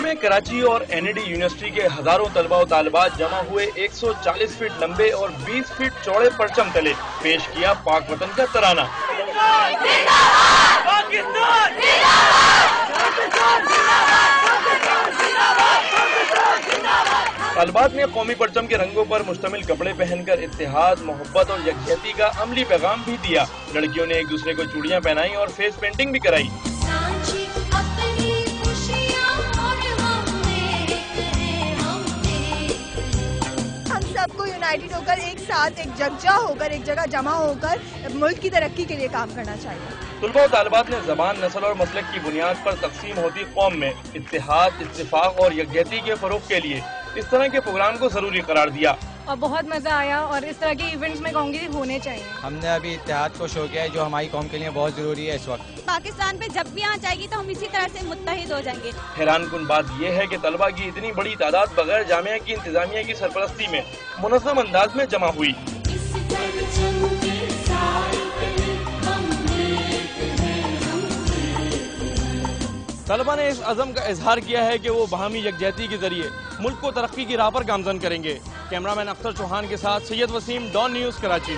में कराची और NAD university के हजारों तलबा और तालिबात जमा हुए 140 फीट लंबे और 20 फीट चौड़े परचम तले पेश किया पाक वतन का तराना। तालिबात ने कौमी परचम के रंगों पर मुश्तमिल कपड़े पहनकर इत्तेहाद, मोहब्बत और यकजहती का अमली पैगाम भी दिया। लड़कियों ने एक दूसरे को चूड़ियां पहनाई और फेस पेंटिंग भी कराई। सबको यूनाइटेड होकर एक साथ एक जगजा होकर एक जगह जमा होकर मुल्क की तरक्की के लिए काम करना चाहिए। तलबा और तालिबात ने ज़बान, नस्ल और मसलक की बुनियाद पर तकसीम होती कौम में इत्तेहाद, इत्तेफाक और यकजहती के फरोग के लिए इस तरह के प्रोग्राम को जरूरी करार दिया। और बहुत मजा आया और इस तरह के इवेंट्स में कहूँगी होने चाहिए। हमने अभी इत्तेहाद को शो किया है जो हमारी कौम के लिए बहुत जरूरी है इस वक्त। पाकिस्तान पे जब भी यहाँ जाएगी तो हम इसी तरह से मुत्तहिद हो जाएंगे। हैरान कुन बात यह है कि तलबा की इतनी बड़ी तादाद बगैर जामिया की इंतजामिया की सरपरस्ती में मुनज़्ज़म अंदाज में जमा हुई। तलबा ने इस अज़म का इजहार किया है कि वो बाहमी यकजहती के जरिए मुल्क को तरक्की की राह पर गामजन करेंगे। कैमरामैन अख्तर चौहान के साथ सैयद वसीम, डॉन न्यूज़, कराची।